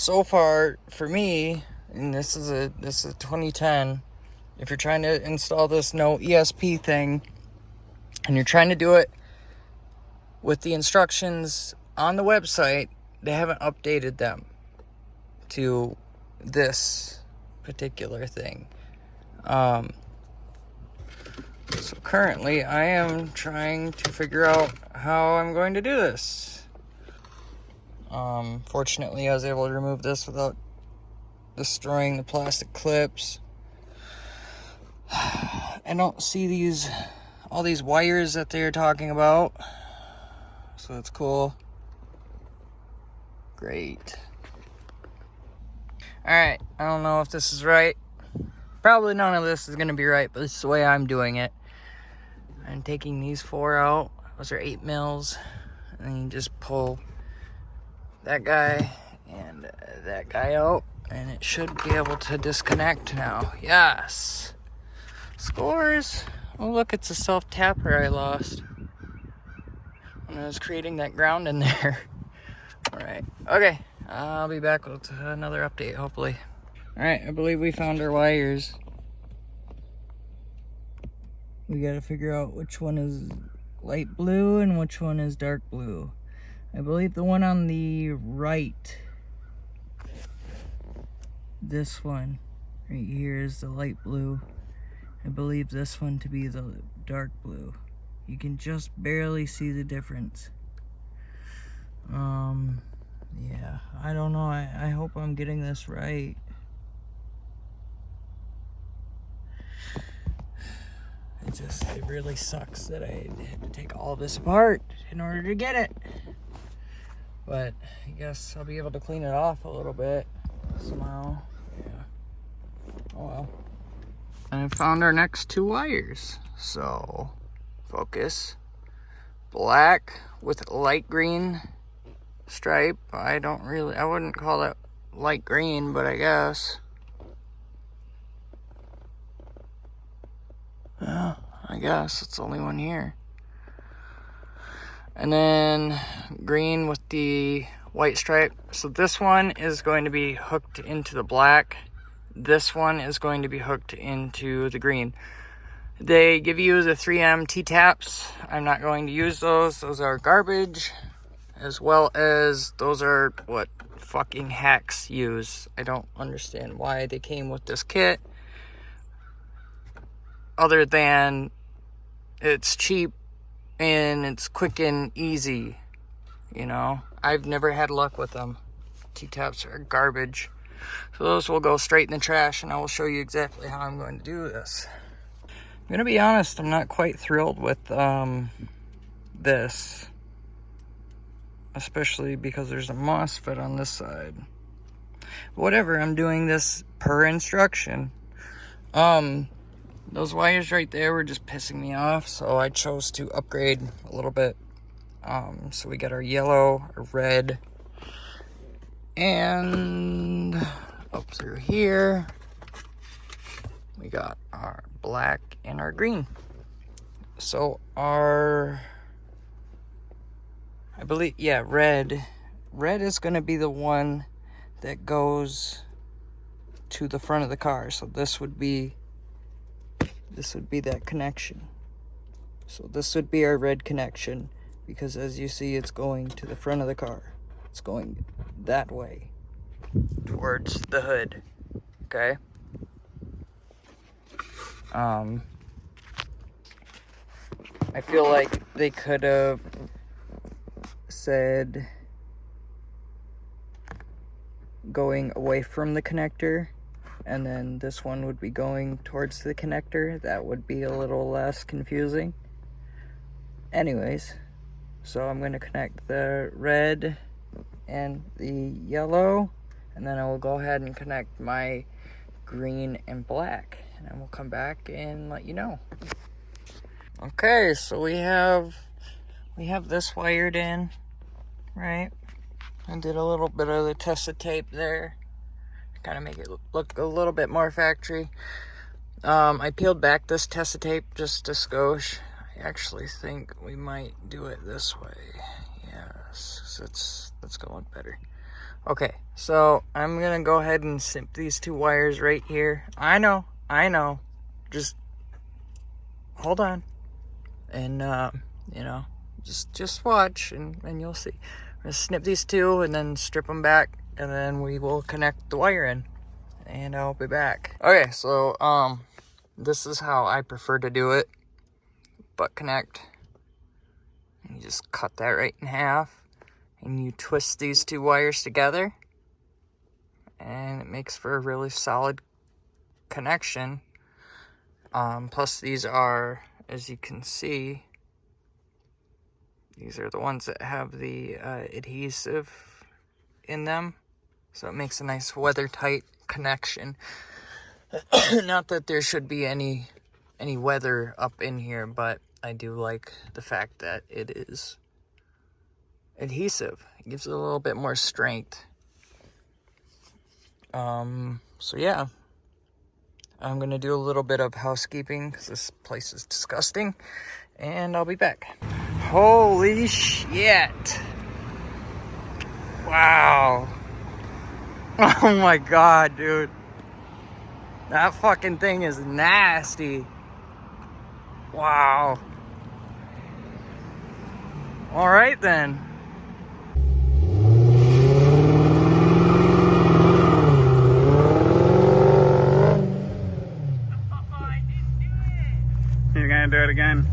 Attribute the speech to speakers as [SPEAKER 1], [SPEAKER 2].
[SPEAKER 1] so far for me, and this is a 2010, if you're trying to install this NO-ESP thing and you're trying to do it with the instructions on the website, they haven't updated them to this particular thing. So currently I am trying to figure out how I'm going to do this. Fortunately I was able to remove this without destroying the plastic clips. I don't see all these wires that they're talking about, so that's cool. Great. Alright, I don't know if this is right. Probably none of this is going to be right, but this is the way I'm doing it. I'm taking these 4 out. Those are 8 mils. And then you just pull that guy and that guy out, and it should be able to disconnect now. Yes! Scores! Oh look, it's a self-tapper I lost when I was creating that ground in there. Alright, okay. I'll be back with another update, hopefully. Alright, I believe we found our wires. We gotta figure out which one is light blue and which one is dark blue. I believe the one on the right, this one right here, is the light blue. I believe this one to be the dark blue. You can just barely see the difference. Yeah, I don't know. I hope I'm getting this right. It really sucks that I had to take all of this apart in order to get it. But I guess I'll be able to clean it off a little bit somehow. Yeah. Oh well. And I found our next 2 wires. So, focus. Black with light green stripe. I wouldn't call that light green, but I guess. Yeah, I guess it's the only one here. And then green with the white stripe. So this one is going to be hooked into the black. This one is going to be hooked into the green. They give you the 3M T-taps. I'm not going to use those. Those are garbage. As well as those are what fucking hacks use. I don't understand why they came with this kit. Other than it's cheap and it's quick and easy. You know, I've never had luck with them. T-taps are garbage. So those will go straight in the trash, and I will show you exactly how I'm going to do this. I'm going to be honest, I'm not quite thrilled with this. Especially because there's a MOSFET on this side. Whatever, I'm doing this per instruction. Those wires right there were just pissing me off, so I chose to upgrade a little bit. So we got our yellow, our red, and up through here, we got our black and our green. So I believe, yeah, red is going to be the one that goes to the front of the car. So this would be that connection. So this would be our red connection, because as you see, it's going to the front of the car. It's going that way towards the hood. Okay. I feel like they could have said going away from the connector, and then this one would be going towards the connector. That would be a little less confusing. Anyways, so I'm going to connect the red and the yellow, and then I will go ahead and connect my green and black, and I will come back and let you know. Okay, so we have this wired in, right? I did a little bit of the tested tape there to kind of make it look a little bit more factory. I peeled back this tested tape just a skosh. I actually think we might do it this way. Yes, that's going better. Okay, so I'm gonna go ahead and snip these two wires right here. I know. Just hold on. And, you know, just watch and you'll see. I'm gonna snip these two and then strip them back, and then we will connect the wire in. And I'll be back. Okay, so, this is how I prefer to do it. Butt connect. And you just cut that right in half. And you twist these two wires together. And it makes for a really solid connection. Plus these are, as you can see, these are the ones that have the adhesive in them. So it makes a nice weather-tight connection. Not that there should be any weather up in here, but I do like the fact that it is adhesive. It gives it a little bit more strength. So yeah, I'm gonna do a little bit of housekeeping because this place is disgusting, and I'll be back. Holy shit! Wow! Oh my god, dude, that fucking thing is nasty. Wow. All right then.
[SPEAKER 2] You're gonna do it again?